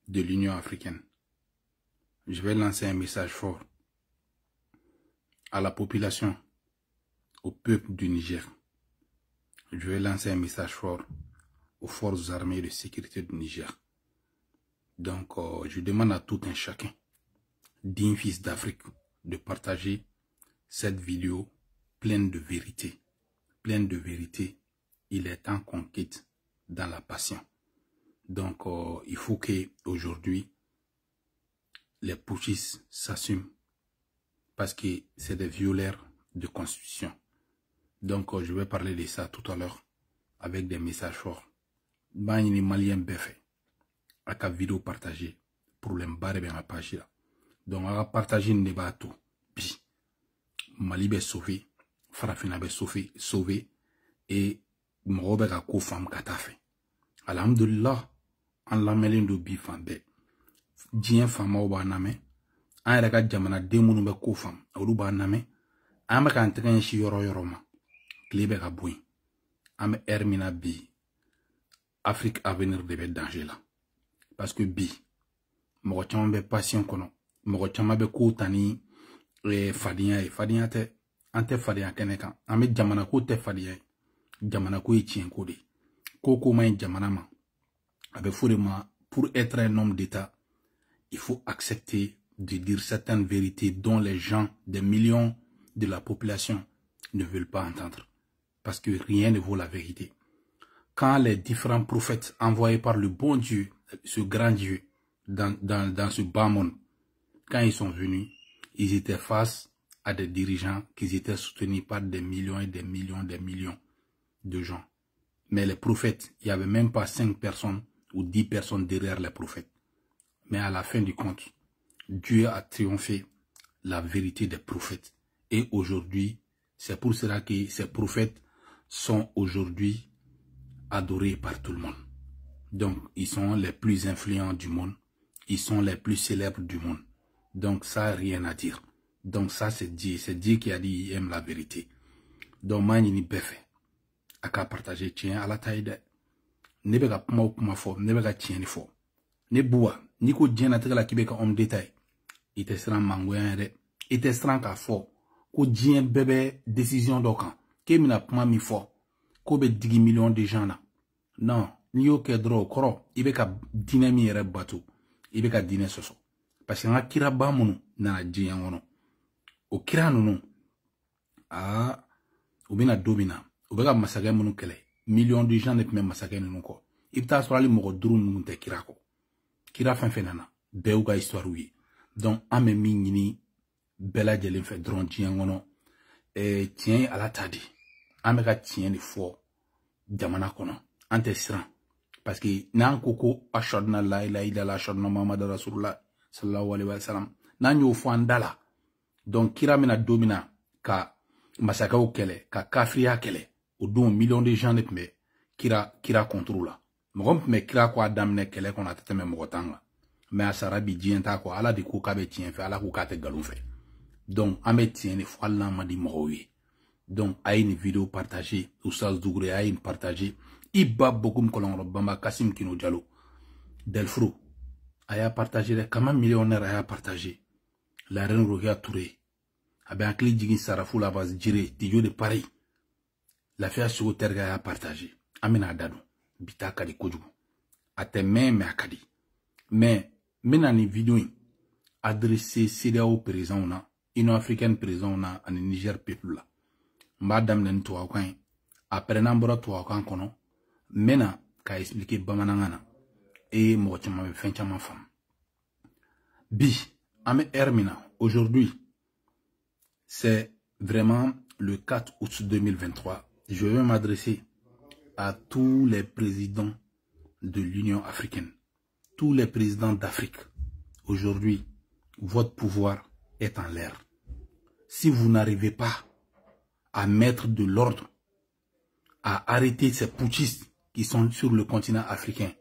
de l'Union africaine. Je vais lancer un message fort à la population, au peuple du Niger. Je vais lancer un message fort aux forces armées de sécurité du Niger. Donc, je demande à tout un chacun, digne fils d'Afrique, de partager cette vidéo pleine de vérité. Pleine de vérité, il est temps qu'on quitte dans la passion. Donc, il faut qu'aujourd'hui, les putschistes s'assument parce que c'est des violeurs de constitution. Donc, je vais parler de ça tout à l'heure avec des messages forts. Bani malien befe, à la vidéo partagée pour les barrer bien la page là. Donc, à partager une débat tout. Puis, Mali be sauvé, Farafina be sauvé et Morobe ga ko fam katafe. Alhamdulillah, en lamelen do bi fambe. Dien fama oba name, an yɛrɛ ka jamana den minnu bɛ ko fam, olu b'a name, an bɛ k'an tɛgɛ ɲɛsin yɔrɔ ma, tile bɛ ka bɔ yen, an bɛ heure min na bi, Afrique avenir de bɛ danger la, parce que bi, mɔgɔ caman bɛ passion kɔnɔ, mɔgɔ caman bɛ ko ta ni fadenya ye, fadenya tɛ, an tɛ fadenya kɛnɛ kan, an bɛ jamana ko tɛ fadenya ye, jamana ko ye tiɲɛ ko de, ko ma ɲi jamana ma, a bɛ fɔ de ma, pour être un homme d'État, il faut accepter de dire certaines vérités dont les gens, des millions de la population ne veulent pas entendre. Parce que rien ne vaut la vérité. Quand les différents prophètes envoyés par le bon Dieu, ce grand Dieu, dans ce bas monde, quand ils sont venus, ils étaient face à des dirigeants qui étaient soutenus par des millions et des millions de gens. Mais les prophètes, il n'y avait même pas 5 personnes ou 10 personnes derrière les prophètes. Mais à la fin du compte, Dieu a triomphé la vérité des prophètes. Et aujourd'hui, c'est pour cela que ces prophètes sont aujourd'hui adorés par tout le monde. Donc, ils sont les plus influents du monde. Ils sont les plus célèbres du monde. Donc, ça n'a rien à dire. Donc, ça, c'est Dieu. C'est Dieu qui a dit qu'il aime la vérité. Donc, moi, je n'ai pas fait. À partager, tiens, à la taille de. Ne be ka kuma fo, ne be ka tieni fo. Ne boua, ni ko djena te la kibe ka homme détail. Ite sran mangoyan re. Ite sran ka fo. Ko djen bébé décision dokan. Ke mina kuma mi fo. Ko be 10 millions de gens là. Non, ni yo ke dro koro, ibe ka dine mi re batu. Ibe ka dine soso. Parce que nga kira ba munu na djen wono. O kira nunu. Ah, ou bina domina. Ou beka masakɛ munu kɛlɛ. Millions de gens ne peuvent même massacrer nous encore. Il t'a sur les mots drôles nous te kirako. Kira fin fenana. Beuga histoire oui. Donc ame mingini bela jelen fait drone tiengono. Tien à la tadi. Ame ka tien de fort. Jamana kono. Ante sran. Parce que nan koko ashadna la ilaha illallah ashadna Muhammad rasulullah sallallahu alayhi wa sallam. Nan yo fo andala. Donc kira mena domina ka massacre au kele ka kafria kele. Au don millions de gens ne peuvent kira contrôle la. M'on peut kira quoi damne kele qu'on a tête mais m'otanga. Mais à Sarabi dienta quoi ala de ko kabe tien fait ala ko kate galon fait. Donc ame tien ne fois là m'a dit moui. Donc a une vidéo partagée ou ça Dougré a une partagée. Iba beaucoup m'kolon bamba Kassim Kino Diallo. Delfro a partagé les quand même millionnaire a partagé. La reine Rohia Touré. A bien clé jigi Sarafou la base diré Dijo de Paris. L'affaire sur le terrain a partagé. Amina Dado. Bita Kadi Kojugu. A te même à Kadi. Mais, maintenant, une vidéo adressée CDAO président, Union africaine président, en Niger peuple là. Madame Nentoua Kwan. Après n'ambra toi Kwan kono. Maintenant, qu'a expliqué Bamanangana. Et Mochama fin chama femme. Bi. Ame Hermina. Aujourd'hui, c'est vraiment le 4 août 2023. Je vais m'adresser à tous les présidents de l'Union africaine, tous les présidents d'Afrique. Aujourd'hui, votre pouvoir est en l'air. Si vous n'arrivez pas à mettre de l'ordre, à arrêter ces putschistes qui sont sur le continent africain,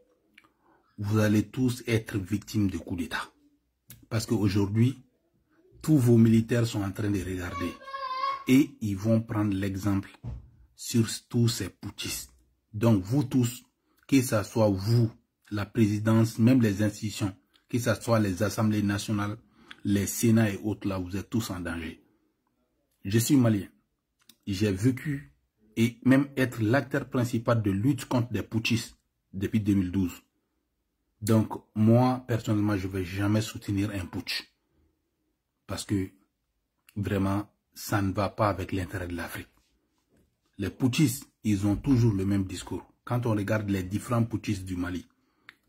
vous allez tous être victimes de coups d'État. Parce qu'aujourd'hui, tous vos militaires sont en train de regarder et ils vont prendre l'exemple sur tous ces putschistes. Donc vous tous, que ce soit vous, la présidence, même les institutions, que ce soit les assemblées nationales, les sénats et autres, là, vous êtes tous en danger. Je suis malien. J'ai vécu et même être l'acteur principal de lutte contre des putschistes depuis 2012. Donc, moi, personnellement, je ne vais jamais soutenir un putsch. Parce que, vraiment, ça ne va pas avec l'intérêt de l'Afrique. Les putschistes, ils ont toujours le même discours. Quand on regarde les différents putschistes du Mali,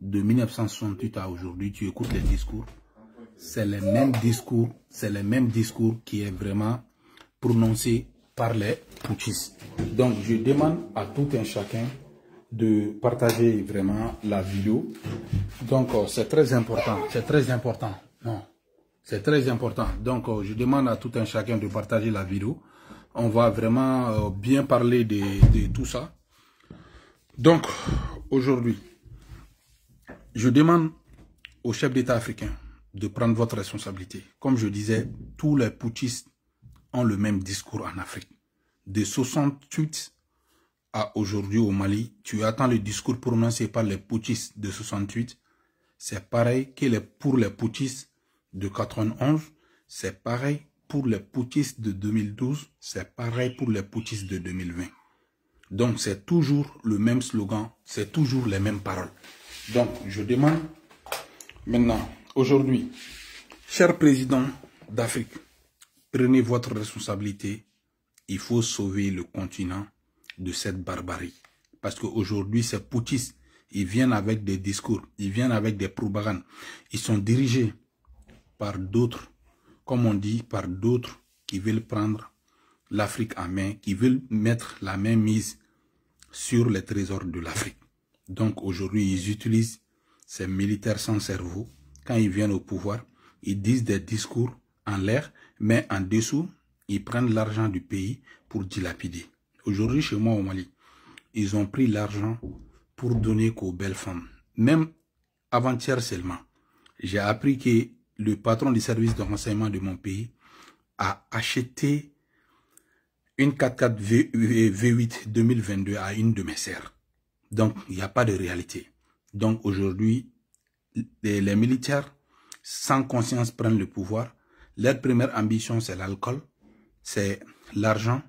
de 1968 à aujourd'hui, tu écoutes les discours, c'est les mêmes discours qui est vraiment prononcé par les putschistes. Donc, je demande à tout un chacun de partager vraiment la vidéo. Donc, c'est très important. Non, c'est très important. Donc, je demande à tout un chacun de partager la vidéo. On va vraiment bien parler de tout ça. Donc, aujourd'hui, je demande au chef d'État africain de prendre votre responsabilité. Comme je disais, tous les putschistes ont le même discours en Afrique. De 68 à aujourd'hui au Mali, tu attends le discours prononcé par les putschistes de 68. C'est pareil que pour les putschistes de 91. C'est pareil pour les putschistes de 2012. C'est pareil pour les putschistes de 2020. Donc, c'est toujours le même slogan. C'est toujours les mêmes paroles. Donc, je demande maintenant, aujourd'hui, cher président d'Afrique, prenez votre responsabilité. Il faut sauver le continent de cette barbarie. Parce qu'aujourd'hui, ces putschistes, ils viennent avec des discours, ils viennent avec des propagandes. Ils sont dirigés par d'autres, comme on dit, par d'autres qui veulent prendre l'Afrique en main, qui veulent mettre la main mise sur les trésors de l'Afrique. Donc aujourd'hui, ils utilisent ces militaires sans cerveau. Quand ils viennent au pouvoir, ils disent des discours en l'air, mais en dessous, ils prennent l'argent du pays pour dilapider. Aujourd'hui, chez moi au Mali, ils ont pris l'argent pour donner qu'aux belles femmes. Même avant-hier seulement, j'ai appris que le patron du service de renseignement de mon pays a acheté une 4x4 V8 2022 à une de mes sœurs. Donc, il n'y a pas de réalité. Donc, aujourd'hui, les militaires, sans conscience, prennent le pouvoir. Leur première ambition, c'est l'alcool, c'est l'argent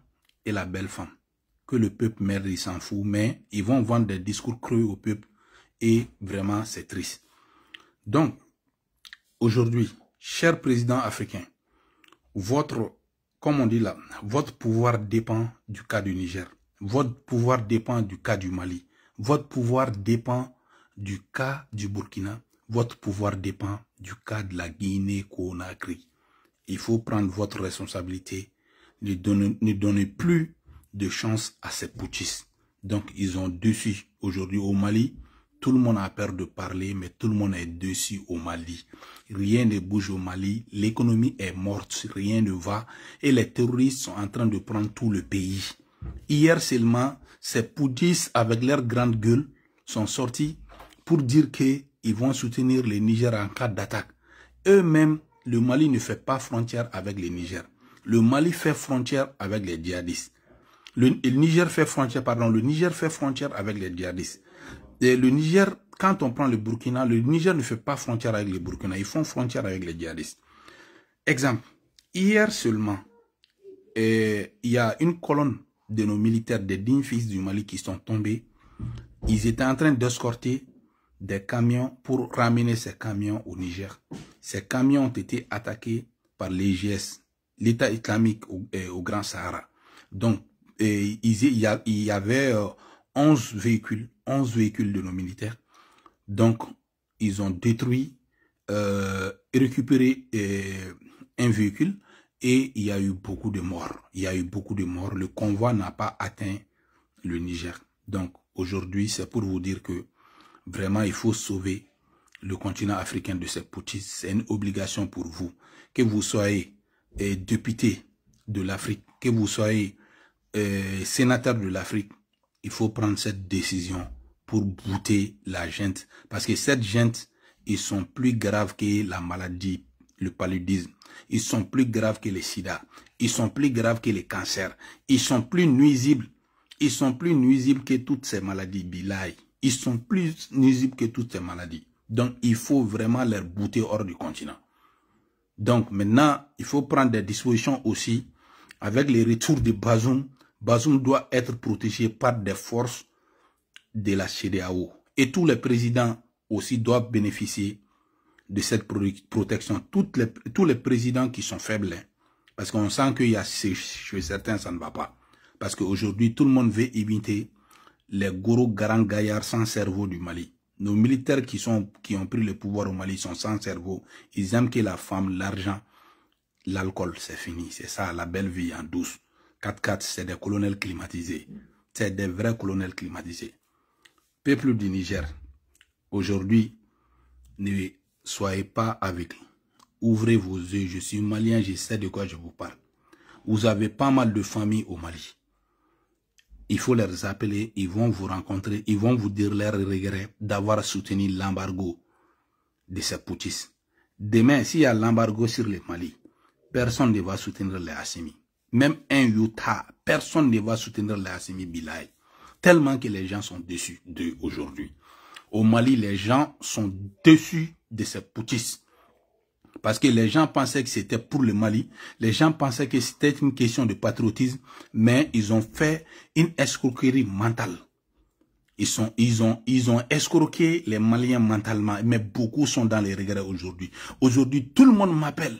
et la belle femme. Que le peuple merde, il s'en fout, mais ils vont vendre des discours creux au peuple et vraiment, c'est triste. Donc, aujourd'hui, cher président africain, comme on dit là, votre pouvoir dépend du cas du Niger. Votre pouvoir dépend du cas du Mali. Votre pouvoir dépend du cas du Burkina. Votre pouvoir dépend du cas de la Guinée-Conakry. Il faut prendre votre responsabilité. Ne donnez plus de chance à ces putschistes. Donc, ils ont dessus aujourd'hui au Mali. Tout le monde a peur de parler, mais tout le monde est dessus au Mali. Rien ne bouge au Mali. L'économie est morte. Rien ne va. Et les terroristes sont en train de prendre tout le pays. Hier seulement, ces putschistes avec leur grande gueule sont sortis pour dire qu'ils vont soutenir le Niger en cas d'attaque. Eux-mêmes, le Mali ne fait pas frontière avec le Niger. Le Mali fait frontière avec les djihadistes. Le Niger fait frontière avec les djihadistes. Et le Niger, quand on prend le Burkina, le Niger ne fait pas frontière avec le Burkina. Ils font frontière avec les djihadistes. Exemple, hier seulement, il y a une colonne de nos militaires, des dignes fils du Mali qui sont tombés. Ils étaient en train d'escorter des camions pour ramener ces camions au Niger. Ces camions ont été attaqués par l'EGS, l'État islamique au Grand Sahara. Donc, il y avait 11 véhicules de nos militaires. Donc, ils ont détruit, récupéré un véhicule et il y a eu beaucoup de morts. Le convoi n'a pas atteint le Niger. Donc, aujourd'hui, c'est pour vous dire que vraiment, il faut sauver le continent africain de ces putschistes. C'est une obligation pour vous. Que vous soyez député de l'Afrique, que vous soyez sénateur de l'Afrique, il faut prendre cette décision pour bouter la gente. Parce que cette gente, ils sont plus graves que la maladie, le paludisme. Ils sont plus graves que les sida. Ils sont plus graves que les cancers. Ils sont plus nuisibles. Ils sont plus nuisibles que toutes ces maladies bilaï. Ils sont plus nuisibles que toutes ces maladies. Donc, il faut vraiment les bouter hors du continent. Donc, maintenant, il faut prendre des dispositions aussi avec les retours de Bazoum. Bazoum doit être protégé par des forces de la CEDEAO. Et tous les présidents aussi doivent bénéficier de cette protection. Tous les présidents qui sont faibles, parce qu'on sent qu'il y a chez certains, ça ne va pas. Parce qu'aujourd'hui, tout le monde veut imiter les gros grands gaillards sans cerveau du Mali. Nos militaires qui ont pris le pouvoir au Mali sont sans cerveau. Ils aiment que la femme, l'argent, l'alcool, c'est fini. C'est ça, la belle vie en douce. 4-4, c'est des colonels climatisés. C'est des vrais colonels climatisés. Peuple du Niger, aujourd'hui, ne soyez pas aveugles. Ouvrez vos yeux. Je suis malien, je sais de quoi je vous parle. Vous avez pas mal de familles au Mali. Il faut les appeler, ils vont vous rencontrer, ils vont vous dire leurs regrets d'avoir soutenu l'embargo de ces putschistes. Demain, s'il y a l'embargo sur le Mali, personne ne va soutenir les Assimi. Même un Utah, personne ne va soutenir les Assimi Bilaï. Tellement que les gens sont déçus d'eux aujourd'hui. Au Mali, les gens sont déçus de ces putschistes. Parce que les gens pensaient que c'était pour le Mali. Les gens pensaient que c'était une question de patriotisme. Mais ils ont fait une escroquerie mentale. Ils ont escroqué les Maliens mentalement. Mais beaucoup sont dans les regrets aujourd'hui. Aujourd'hui, tout le monde m'appelle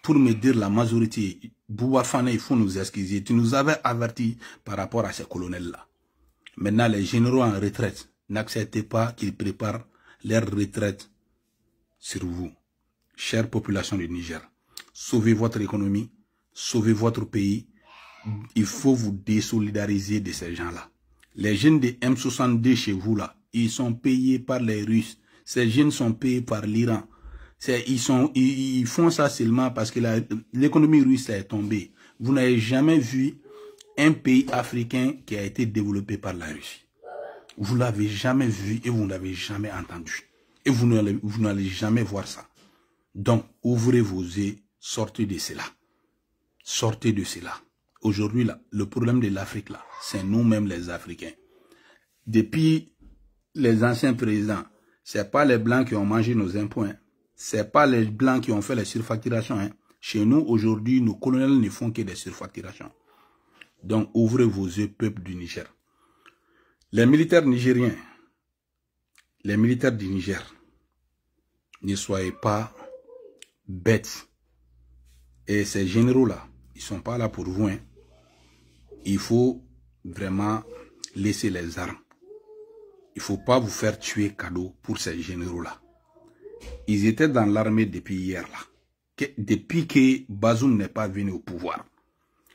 pour me dire la majorité. Bouba Fane, il faut nous excuser. Tu nous avais averti par rapport à ces colonels-là. Maintenant, les généraux en retraite, n'acceptez pas qu'ils préparent leur retraite sur vous. Chère population du Niger, sauvez votre économie, sauvez votre pays. Il faut vous désolidariser de ces gens-là. Les jeunes de M62 chez vous, là, ils sont payés par les Russes. Ces jeunes sont payés par l'Iran. Ils font ça seulement parce que l'économie russe est tombée. Vous n'avez jamais vu un pays africain qui a été développé par la Russie. Vous ne l'avez jamais vu et vous ne l'avez jamais entendu. Et vous n'allez jamais voir ça. Donc, ouvrez vos yeux, sortez de cela. Sortez de cela. Aujourd'hui, le problème de l'Afrique, là, c'est nous-mêmes les Africains. Depuis les anciens présidents, c'est pas les Blancs qui ont mangé nos impôts. Hein. C'est pas les Blancs qui ont fait les surfacturations. Hein. Chez nous, aujourd'hui, nos colonels ne font que des surfacturations. Donc, ouvrez vos yeux, peuple du Niger. Les militaires nigériens, les militaires du Niger, ne soyez pas bêtes. Et ces généraux-là, ils ne sont pas là pour vous. Hein. Il faut vraiment laisser les armes. Il ne faut pas vous faire tuer cadeau pour ces généraux-là. Ils étaient dans l'armée depuis hier. Là. Depuis que Bazoum n'est pas venu au pouvoir.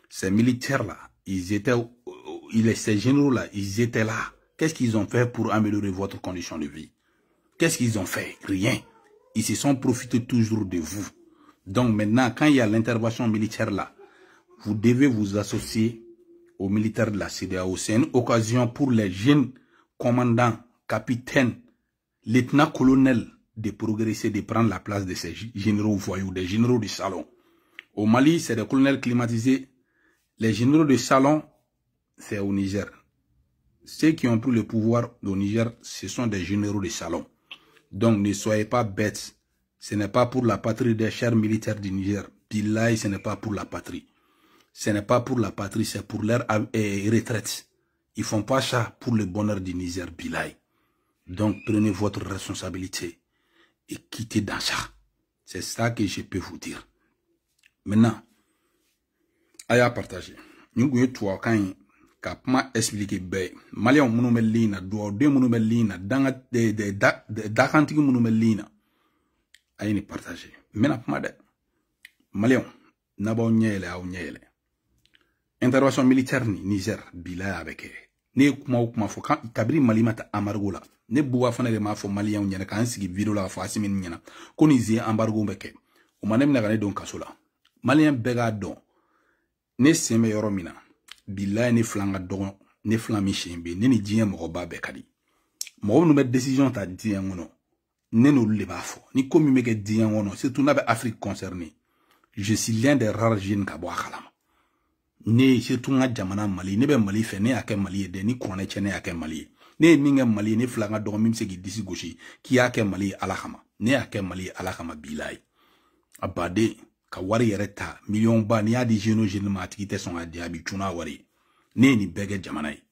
Ces militaires-là, ces généraux-là, ils étaient là. Qu'est-ce qu'ils ont fait pour améliorer votre condition de vie? Qu'est-ce qu'ils ont fait? Rien. Ils se sont profités toujours de vous. Donc maintenant, quand il y a l'intervention militaire là, vous devez vous associer aux militaires de la CEDEAO. C'est une occasion pour les jeunes commandants, capitaines, lieutenants-colonels de progresser, de prendre la place de ces généraux voyous, des généraux du salon. Au Mali, c'est des colonels climatisés. Les généraux de salon, c'est au Niger. Ceux qui ont pris le pouvoir au Niger, ce sont des généraux de salon. Donc ne soyez pas bêtes. Ce n'est pas pour la patrie des chers militaires du Niger. Billahi, ce n'est pas pour la patrie. Ce n'est pas pour la patrie, c'est pour leur retraite. Ils ne font pas ça pour le bonheur du Niger, Billahi. Donc prenez votre responsabilité et quittez dans ça. C'est ça que je peux vous dire. Maintenant, aya partager. Nous voulons toi quand kapma expliquer be Malien monumelina do de monumelina danga de dakantigi monumelina ayini partager. Mena pma de Malien nabo nyele au nyele. Intervention militaire ni Niger bila avec ne kuma fo kan kabri malimata amargola ne buwa fana de ma fo Malien nyene kan sigi video la fo asimi nyena ko ni zie embargo mbeke o manem na gane don kasola Malien bega don ne seme yoro mina billahi ne flanga don ne flami shembe ne ni dien mo ba be kadi mo no met décision ta dien ngono ne no le ba fo ni komi meke dien ngono surtout na be Afrique concernée. Je suis l'un des rares jeunes ka bo khalama ne surtout nga jamana Mali ne be Mali fe ne ake Mali de ni kone chene ake Mali ne minga Mali ne flanga do mim se ki disi goshi ki ake Mali alakama ne ake Mali alakama bilai abade ka wari yere ta million ba ni adi jeno ma tiki te son adi abi tuna wari ne ni bege jamana yi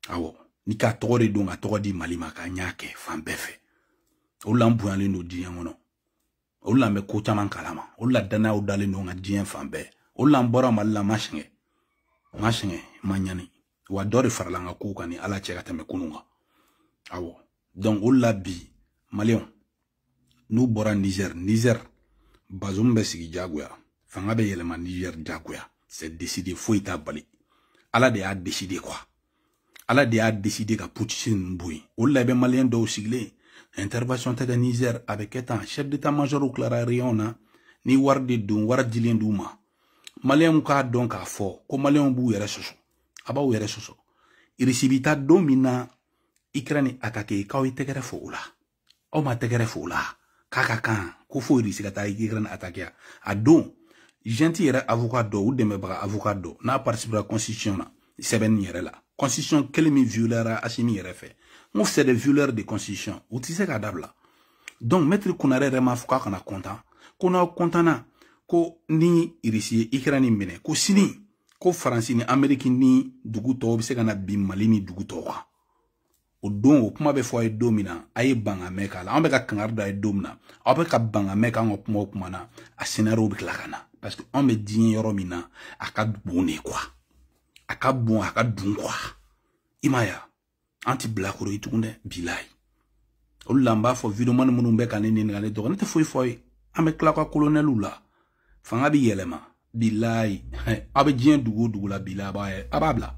awo ni ka togore do nga togodi Mali ma ka nyake fan befe ulla mbuyale no diyan wono ulla me ko taman kalama ulla dana udale no nga diyan fan be ulla mbora malla mashenge manyani wa dori farlanga ko kani ala cheka teme kununga awo donc ulla bi Malion nous bora Niger Bazoum be sigi jagoya fanga be yelema Niger jagoya c'est décidé faut ta bali ala de a décidé quoi ala de a décidé ka Poutine boui ulla be Malien do sigle intervention de Niger avec étant chef d'état-major au Clara Riona ni wardi dun wardi linduma Malien ka donc a fo ko Malien bu yere soso aba u yere soso irisibita domina Ukraine attaqué ka o itegere fo ula o ma tegere fo ula kaka kan ko fo irisigata Ukraine attaqué a don gentil yere avocat do ou deme ba avocat do na participer à constitution na seben yere la constitution kelmi violera asimi yere fait on c'est des violeurs de constitution ou tu sais ka dabla donc maître kunare rema fuka kana content kuna contana ko ni irisi Ukraine mene ko sini ko France ni Amérique ni dugu to bi se kana bi Mali ni dugu to wa o don o kuma be fo ay domina ay banga meka la on be ka kangarda ay domina on be ka banga meka on kuma na a scénario bi klakana parce que on me dit yoro mina aka bone quoi aka bon aka dun quoi imaya anti blakoro itunde bilai o lamba fo video man munun be kanene ngale do ne te foi ame klaka colonel ula fanga bi yelema bilai abe dien dugu la bila ba ababla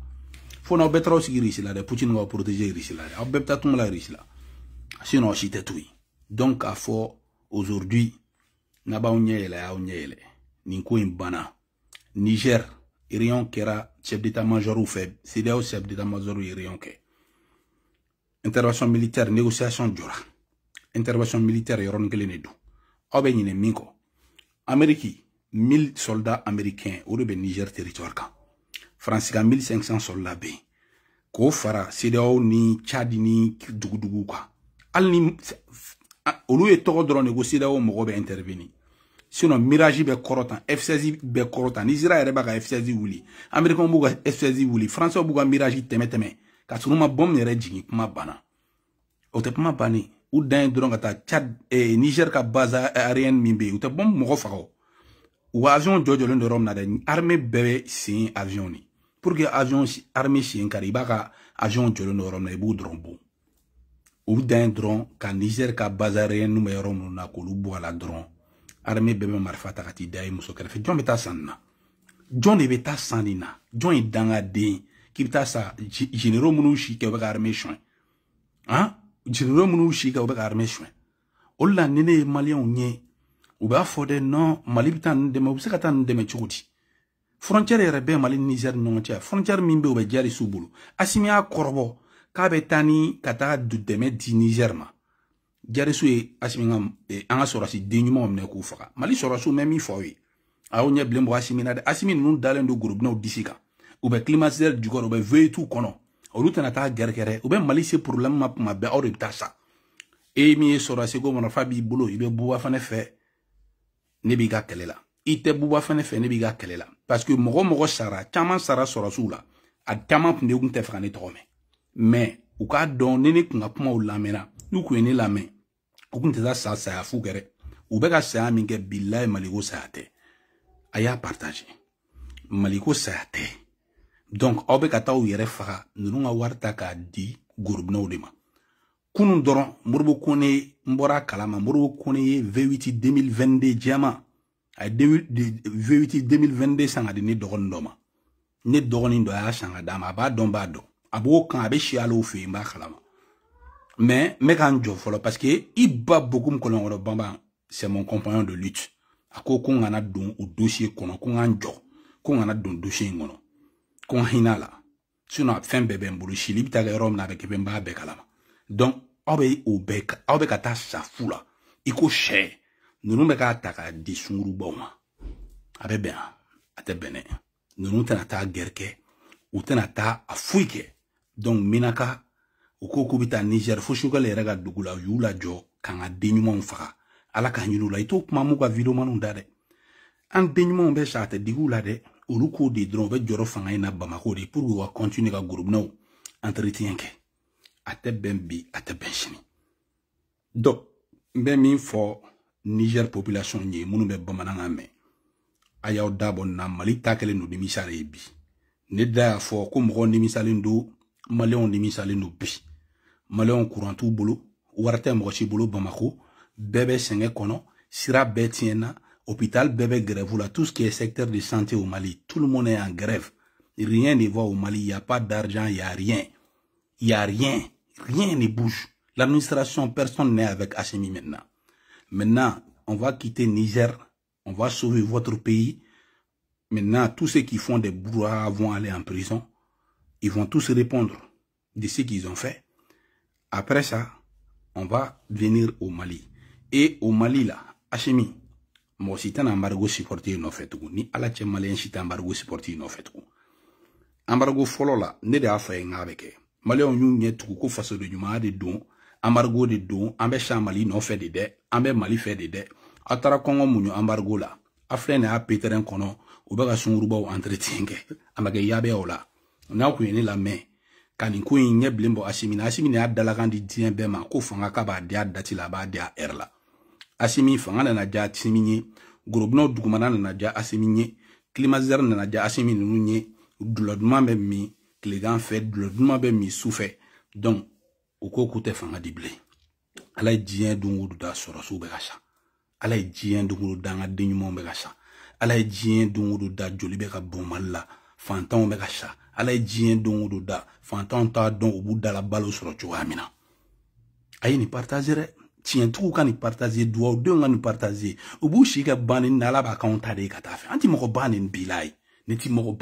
fo na betro sigi risi la de Poutine va protéger risi la abe tatum la risi la sinon chite tout donc a fo aujourd'hui na ba onyele ya onyele ninko imbana Niger irion kera chef d'état-major ou fait c'est au chef d'état-major irion ke intervention militaire négociation jora intervention militaire yoron gelenedu obe nyine minko Amérique 1000 soldats américains au Niger territoire kan France 1500 soldats be ko fara CEDEAO ni Tchad ni dugu quoi al ni olu e togo dron négocier CEDEAO mo be intervenir sinon Mirage be korotan F16 be korotan Israël ba ka F16 wuli Américain bu ka F16 wuli France bu ka Mirage teme ka sunuma bom ne rejigi kuma bana o te kuma bani ou dan dron ka ta Tchad Niger ka base aérienne mimbe ou te bom mo fago ou avion jojo le Rome na de armée bébé c'est avion ni pour que avion armée c'est kariba ka avion jojo le Rome na bu drombo ou dan dron ka Niger ka base aérienne numéro na ko lu bo la dron armée bébé marfata kati day muso kala fe jombe ta sanna jon be ta sanina jon i danga de ki ta sa généraux munushi ke ba armée chouin hein généraux munushi ke ba armée chouin olla nene malien nye ou ba fode non Mali bitan de mo se katan de me chouti frontière yere be Mali Niger non tia frontière mimbe o be jari subulu asimi a korbo ka be tani kata du de me di Niger ma jari su e asimi ngam anga sorasi denyuma omne ku faka Mali sorasu même il faut a onye blembo asimi na de asimi nun dalen do groupe no disika ou be climatiseur du corps ou be veille tout kono o lutana ta gerkere ou be Mali c'est problème ma be o repta ça e mi sorasi go mona fabi bolo ibe buwa fane fe nebiga kelela ite buba fane fe nebiga kelela parce que mogo sara chama sara sorasu la a chama pnde unte frane tome mais ou ka don nene kunga kuma ou lamena nous kweni lame ou kunte sa ya fugere ou be ka sa minge billahi Maliko sa te aya partager Maliko sa te donc obe ka taw yere faga nunga warta ka di groupe no dema kunun doron murbo kone mbora kalama murbo kone V8 2022 diamant ay V8 2022 sanga de ne dogon doma ne dogon ndo ya sanga dama ba don ba do abo kan abe chialo fe mba kalama mais me kan jo folo parce que iba beaucoup me kolon bamba c'est mon compagnon de lutte ako ko ngana don au dossier kono ko nganjo ko ngana don dossier ngono ko hinala sinon fin bébé mbulu chili bitaga rom na be mba be kalama donc obe obeka obe kata sa fula iko she nunu be ka taka di sunguru boma abe ben ate bene nunu tana ta gerke ou tana ta afuike donc minaka o ko k'u bɛ taa Niger fo Choguel yɛrɛ ka dugu la u y'u lajɔ k'an ka den ɲumanw faga ala k'an ɲin'u la i t'o kuma m'u ka vidéo manw da dɛ an den ɲumanw bɛ sa a tɛ digi la dɛ olu k'o de dɔrɔn u bɛ jɔrɔ fanga in na Bamako de pour que u ka continuer ka groupe entretien kɛ a tɛ bɛn bi a tɛ bɛn sini donc n bɛ min fɔ Niger population ye minnu bɛ bamanankan mɛn a y'aw dabɔ na Mali ta kɛlen don nimisare ye bi ne da y'a fɔ ko mɔgɔw nimisalen don maliyɛnw nimisalen don bi maliyɛnw courant t'u bolo wari tɛ mɔgɔ si bolo Bamako bɛɛ bɛ sɛgɛn kɔnɔ sira bɛɛ tiɲɛna hôpital bɛɛ bɛ grève la tout ce qui est secteur de santé au Mali tout le monde est en grève rien ne va au Mali il y a pas d'argent il y a rien rien ne bouge l'administration personne n'est avec Assimi maintenant on va quitter Niger on va sauver votre pays maintenant tous ceux qui font des brouhahas vont aller en prison ils vont tous répondre de ce qu'ils ont fait après ça on va venir au Mali et au Mali là Assimi moi si t'as un embargo supporté no fait tout ni ala cɛ malien si t'as embargo supporté no fait tout embargo folo la ne de a fa nga beke malien yu nye tout ko faso de ɲuman de don embargo de don an bɛ sa Mali no fait de dɛ an bɛ Mali fait de dɛ a taara kɔngɔ muɲu embargo la a filɛ nin a pétrin kɔnɔ u bɛ ka sungurubaw entretien kɛ a ma kɛ yabeyaw la n'a kun ye ne lamɛn ka nin ko in ɲɛ bilen bɔ Assimi y'a dalakan di diɲɛ bɛɛ ma ko fanga ka b'a di a dati la a b'a di a heure la Assimi fanga nana ja Assimi ye gorobinaw dugumana nana ja Assimi ye climatiseur nana ja Assimi ninnu ye dulɔ duman bɛ min tilegan fɛ dulɔ duman bɛ min sufɛ donc u ko k'u tɛ fanga di bilen ala ye diɲɛ don o don da sɔrɔsiw bɛ ka sa ala ye diɲɛ don o don da an ka den ɲumanw bɛ ka sa ala ye diɲɛ don o don da joli bɛ ka bɔn Mali la fantanw bɛ ka sa ala ye diɲɛ don o don da fantanw t'a dɔn u b'u dala balo sɔrɔ cogoya min na a ye nin partager dɛ tiɲɛtigiw ka nin partager duwawudenw ka nin partager u b'u si kɛ banni na ala b'a k'anw ta de ye ka taa fɛ an ti mɔgɔ banni bila ye ne ti mɔgɔ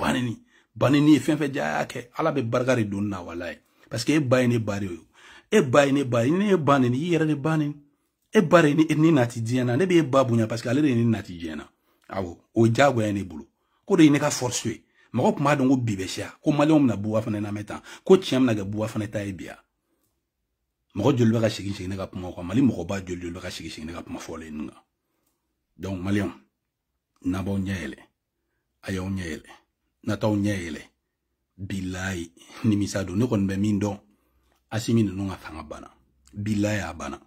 banni ye fɛn fɛn jaya kɛ ala bɛ barika de don na walaye parce que e ba ye ne ba de ye e ba ye ne ba ye ne ye banni i yɛrɛ de banni e ba de ni nati diɲɛ na ne bɛ e ba bonya parce que ale de ye ne nati diɲɛ na awɔ o diyagoya ne bolo ko de ye ne ka force ye mɔgɔ tun b'a dɔn ko bi bɛ siya ko maliyɛnw bɛna buwa fana lamɛn tan ko tiɲɛ bɛna kɛ buwa fana ta ye bi ya mɔgɔ joli bɛ ka segin ne ka kuma kan Mali mɔgɔba joli bɛ ka segin ne ka kuma fɔlen ninnu kan donc maliyɛnw n'a b'aw ɲɛ yɛlɛ a y'aw ɲɛ yɛlɛ n'a t'aw ɲɛ yɛlɛ bilayi nimisa don ne kɔni bɛ min dɔn Assimi ninnu ka fanga banna bilayi a banna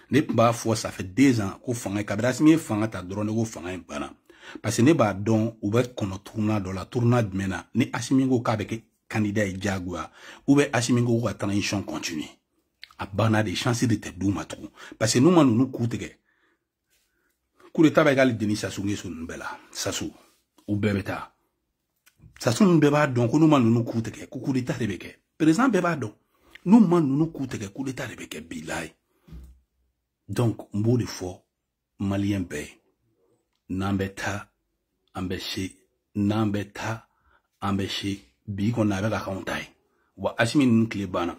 ne tun b'a fɔ ça fait 2 ans ko fanga kabiri Assimi ye fanga ta dɔrɔn ne ko fanga in banna parce que ne b'a dɔn u bɛ kɔnɔ tournant dɔ la tournant jumɛn na ni Assimi ko k'a bɛ kɛ candidat ye diyagoya ou bien Assimi ko ka transition continue a banna de chance de tɛ d'u ma tugun parce que n'u ma ninnu k'u tigɛ coup d'état bɛ k'ale Denis Sassou Nguesso ninnu bɛɛ la Sassou u bɛɛ bɛ taa Sassou ninnu bɛɛ b'a dɔn ko n'u ma ninnu k'u tigɛ ko coup d'état de bɛ kɛ président bɛɛ b'a dɔn n'u ma ninnu k'u tigɛ coup d'état de bɛ kɛ bilayi donc n b'o de fɔ maliyɛn bɛɛ ye n'an bɛ taa an bɛ se n'an bɛ taa an bɛ se bi kɔni a bɛ ka k'anw ta ye wa Assimi ninnu tile banna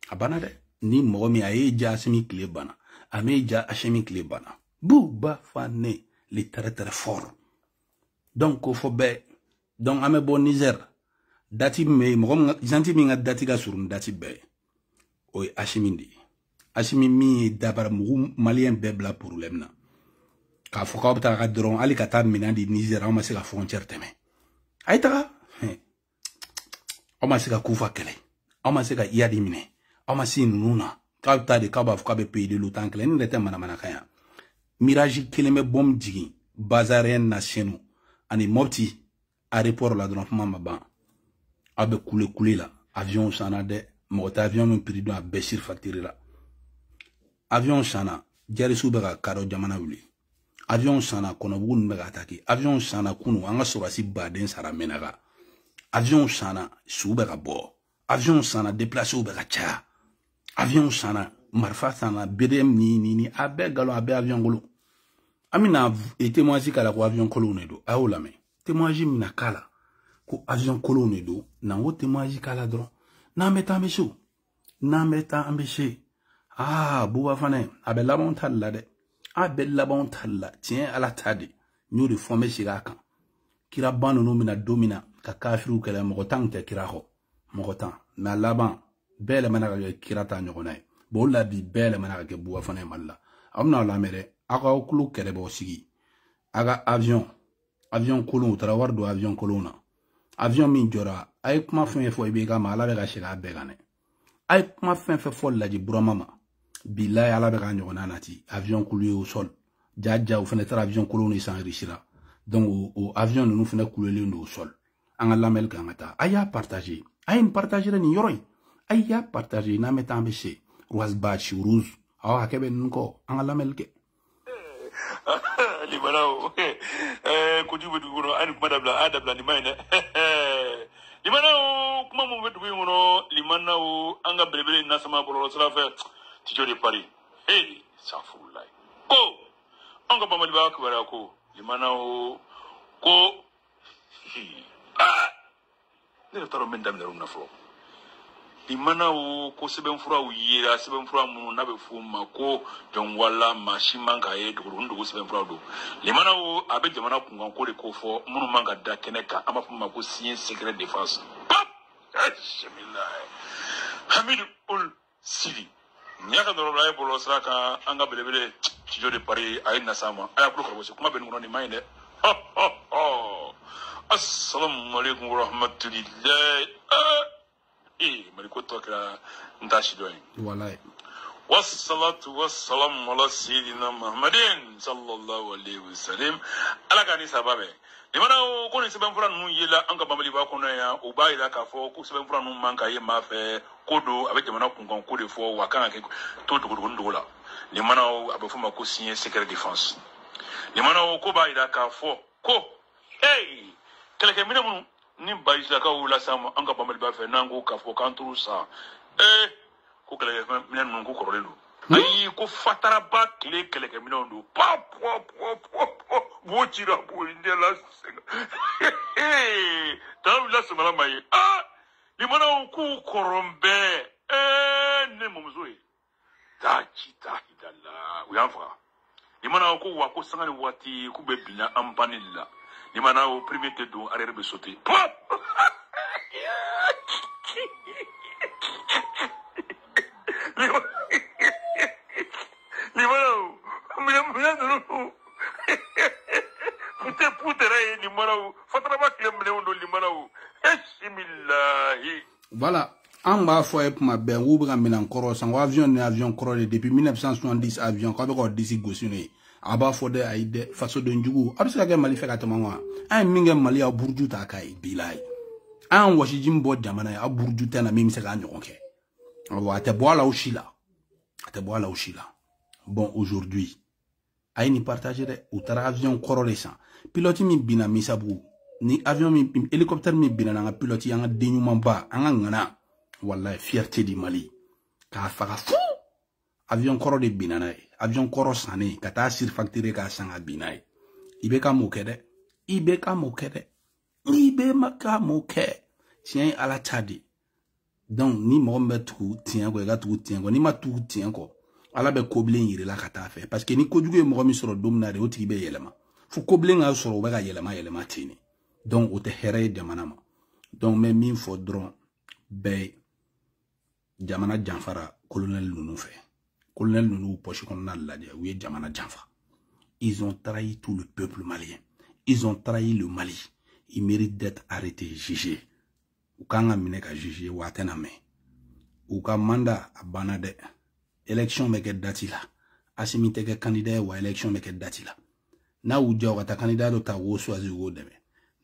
a banna dɛ ni mɔgɔ min a ye ja Assimi tile banna a m'e ja Assimi tile banna Bouba Fane le très fort donc ko fɔ bɛɛ donc an bɛ bɔ Niger dati min bɛ mɔgɔ janti min ka dati ka surun dati bɛɛ o ye Assimi de ye Assimi min ye dabara mugu maliyɛn bɛɛ bila problème na k'a fɔ k'aw bɛ taa ka dɔrɔn hali ka taa minɛn di Niger aw ma se ka frontière tɛmɛ a ye taga aw ma se ka kufa kɛlɛ aw ma se ka iyadi minɛ aw ma se ninnu na k'aw bɛ taa de k'aw b'a fɔ k'aw bɛ pays de l'OTAN kɛlɛ ni de tɛ manamanakan yan mirage kelen bɛ bombe jigin bazarien na Senu ani Mopti aéroport la dɔrɔn kuma ma ban aw bɛ kule la avion sanna dɛ mɔgɔ tɛ avion min prix dɔn a bɛɛ surfacturé la avion sanna jarisiw bɛ ka kadɔ jamana wuli avion sanna kɔnɔbugu ninnu bɛ ka attaquer avion sanna kunu an ka sɔrɔdasi baden sara Mɛnaka avion sanna suw bɛ ka bɔ avion sanna déplacés bɛ ka caya avion sanna marifa sanna BDM ni a bɛɛ galon a bɛɛ avion kolo an bɛna témoignage k'a la ko avion kolonw de don a y'o lamɛn témoignage min na k'a la ko avion kolonw de don n'an ko témoignage k'a la dɔrɔn n'an bɛ taa an bɛ se o n'an bɛ taa an bɛ se Bouba Fane a bɛ labanw ta de la dɛ a bɛ labanw ta de la tiɲɛ ala ta de n y'o de fɔ n bɛ segin a kan kira ban ninnu bɛna don min na ka kafiriw kɛlɛ mɔgɔ tan tɛ kira kɔ mɔgɔ tan mais a laban bele mana ga kirata nyogona bo la bi bele mana ga buwa fana malla amna la mere aga okulu kere bo sigi aga avion kolon tara wardo avion kolona avion min jora ay kuma fen fo ibe ga mala be ga shiga be gane ay kuma fen fo laji buramama billahi ala be ga nyogona nati avion kulu au sol jaja ou fenêtre avion koloni sans richira donc au avion nous fenêtre coulé au sol en lamel kangata aya partager ay partager ni yoroy aya partager na metan be chez was bachi rouge awa kebe nko en lamel ke limanao kujibu dugono ani madabla adabla ni mayne limanao kuma mo vedu ngono limanao anga belebele nasama bolo sala fe tijo de Paris hey safulai oh anga ba maliba ko bara ko limanao ko ne taro men dam na fo limanao ko seben fura uyira seben fura munu na be fuma ko don wala mashiman ka e ndugu seben fura do limanao abe jamana kungan ko de ko fo munu manga da keneka ama fuma ko sien secret défense Hamid ul Sidi nyaka do la e bolo saka anga belebele tijo de Paris ay nasama ay ablo ko kuma be ngono ni mayne assalamu alaikum wa rahmatullahi maliko tokra ndashi doyin wallahi wassalatu wassalamu ala sayyidina Muhammadin sallallahu alaihi wasallam ala gani sababe limana ko ni seben fura nu yela anga bamali ba ko na ya o ba ila ka fo ko seben fura nu manka ye ma fe kodo abe jamana kungon ko de fo wakana ke to to la limana abe fo ma ko signer secret défense limana ko ba ila ka fo ko hey keleke mina mun ni baisa ka wula sama anga bamali ba fe nango ka fo kan turu sa ko keleke mina mun ko korolelu ayi ko fatara ba keleke mina ndo pop bochira bo indela tawu la semala mai limana ku korombe ne mumzoi tachi dalla uyanfa limana ko wa ko sangani wati ku be bina ampanilla limana o premier te do arere be sauter pop limana mina voilà en bas foi pour ma ben ou bien minan koro sang avion koro depuis 1970 avion ko be ko disi gosune aba fo de aide faso de njugu abisa ga mali fe ka tamanwa ay minge mali a burju ta kai bilai an washi jimbo jamana ya burju ta na mimi se ga nyoke wa te boala ushila bon aujourd'hui ay ni partager de utara avion koro le sang pilote mi bina misabu ni avion mi hélicoptère mi bina nga pilote yanga denyuma ba anga ngana wallahi fierté du Mali ka faga fu avion koro de bina na avion koro sane kata surfacturé ka sanga bina ibe ka mokede tien ala tadi donc ni mo metu tien ko ga tu tien ko ni ma tu tien ko ala be koblen yiri la kata fe parce que ni ko jugu mo mi soro domna de oti be yelema fu koblen a soro be ga yelema tini donc o te here jamanama donc même min fo dron be jamana janfara colonel Nounou poche kon na la ou jamana janfa ils ont trahi tout le peuple malien ils ont trahi le Mali ils méritent d'être arrêtés jugés ou kanga mine ka juger watena me ou ka manda abanade élection meke datila asimite ke candidat wa élection meke datila na uja wata candidat do ta wo choisi wo deme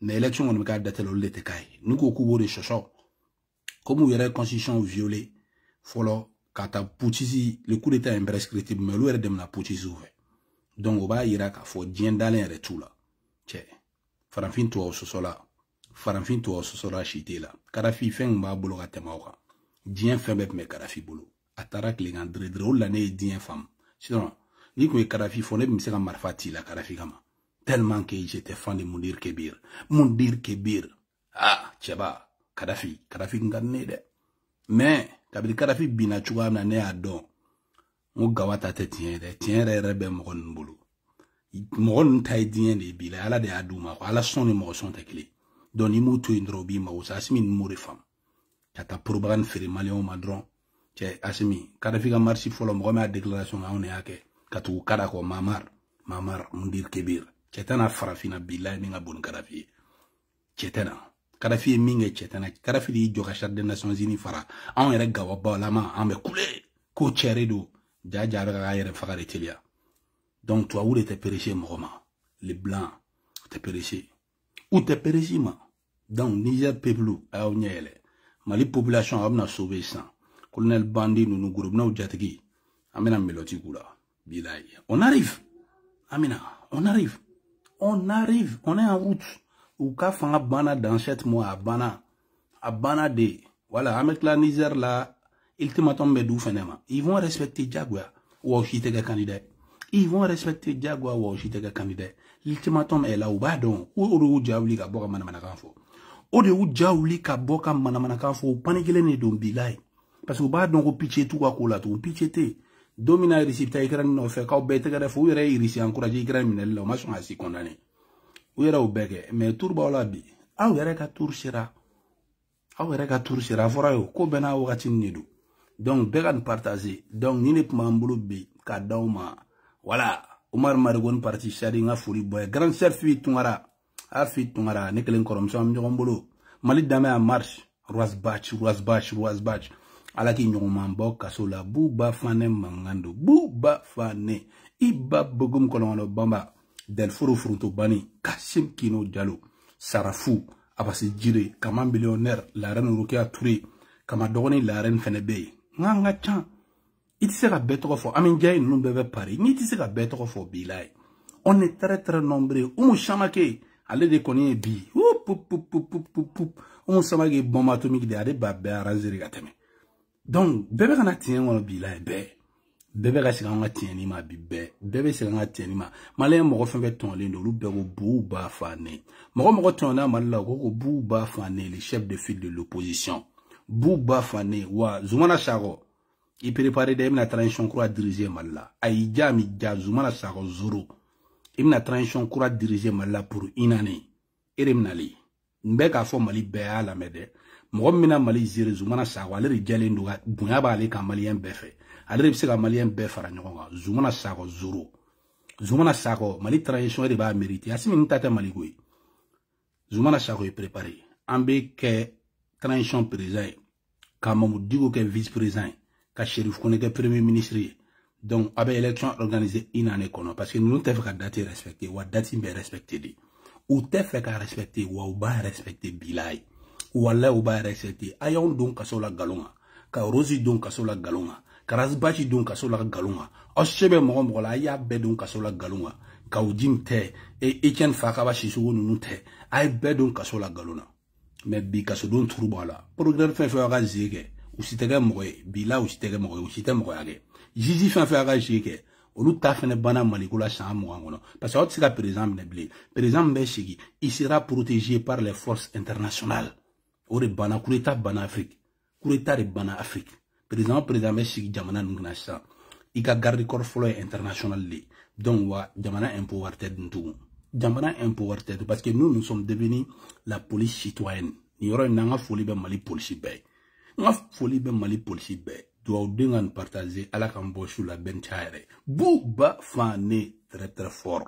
na élection on meka datelo le te kai nuko kubo de chocho comme il y a une constitution violée follow kata putisi le coup d'état imprescriptible mais l'ouer dem na putisi ouvert donc on va ira ka fo dien dalen re tout là che faranfin to o sosola chitela karafi feng ba bolo ka temawka dien fembe me karafi bolo atara klingan dredro la ne dien femme sinon ni ko karafi fo ne mi se ka marfati la karafi kama tellement que j'étais fan de Mundir Kebir cheba karafi ngane de mais kabili karafi bina chuga na ne adon mo gawata te tien rebe mo kon bulu mo tay dien de bila ala de aduma ala soni mo son te kli doni mutu indrobi ma usasmin muri fam ta propagande fere malien ma dron che asimi kada figa marchi folo mo ma déclaration on yake katu kada ko mamar mundir kebir chetana farafina billahi minga bon kadafi chetana kadafi minga chetana kadafi di joka charte des nations unies fara on yere gawa balama ambe coulé ko cheredo jaja ga yere fakare telia donc toi où était péché moma les blancs te péché ou te péché ma donc Niger peuple a onyele mali population abna sauver ça colonel Bandi nous groupe na ujatigi amena meloti kula bilaye on arrive amina on arrive on est en route ou ka fanga bana dans 7 mois à bana de voilà avec la Niger là ultimatum bedou fenema ils vont respecter Diagwa ou ochitega candidat ils vont respecter Diagwa ou ochitega candidat l'ultimatum est là ou ba don ou jawli ka boka manamana kanfo o de ou jawli ka boka manamana kanfo panikele ne don bilaye parce que ba don ko pitché tout quoi la tout pitché té domina récipta ikran no fait ka bete ga def ou yere irisi encourager ikran minel la ma son asi condamné ou yere obege mais turba la bi aw yere ka tour sira fora yo ko bena wakati nidu donc began partager donc ni ne pambulu bi ka dawma voilà Omar Margon parti shari nga furi boy grand chef fi tungara ne kelen korom sam nyombolo mali dame en marche roas batch ala ki nyoma mboka sola buba fane mangando buba fane iba bogum kolono bamba del furu frunto bani Kassim Kino Diallo Sarafou abasi jire kama millionnaire la reine Rukia Touré kama dogoni la reine fenebe nga chan iti se ka beto fo amin jay nu bebe pari ni iti se ka beto fo bilay on est très nombreux umu chamake ale de koni bi umu samage bomba atomique de ade babbe araziri gateme donc bebe kana tien wono bilay bebe ga sika nga tieni ma bibbe bebe sika nga tieni ma malé mo fenbe ton le lu be go buba fane mo ton na malla go buba fane le chef de file de l'opposition buba fane wa Zoumana Charo il prépare des na transition croix diriger malla ay jami Zoumana Charo zoro imna transition croix diriger malla pour une année eremnali mbeka fo mali be ala mede mo mina mali zire Zoumana Charo ale rijale nduga bunya ba ale ka malien befe ale se ka malien be fara nyonga Zoumana Charo zoro Zoumana Charo mali transition de ba mériter asimi ntata mali goy Zoumana Charo est préparé ambe ke transition président Kamamou Digo ke vice-président ka Chérif Koné ke premier ministre donc abe élection organisée une année kono parce que nous te fait ka date respecter wa date be respecter di ou te fait ka respecter wa ou ba respecter bilay wala ou ba respecter ayon donc ka sola galonga ka rosi donc ka sola galonga ka rasbachi donc ka sola galonga o chebe mo la ya be donc ka sola galonga ka ujim te e Etienne Faka ba shisou nunu te ay be donc ka sola galona mais bi ka so don turubala programme fait aga jege ou sitega moye bila ou sitega moye ou sitega moye age jiji fait aga jege olu ta fene bana malikula sa mo ngono parce que on sera président neblé président Mbeshigi il sera protégé par les forces internationales ore bana kureta bana Afrique kureta de bana Afrique président Mbeshigi jamana ngna sa ika garde corps folo international li donc wa jamana empowered ntu jamana empowered parce que nous sommes devenus la police citoyenne ni yoro nanga foli be mali police be nga foli be mali police be do dengan partager ala kan bo sur la benchaire buba fane très fort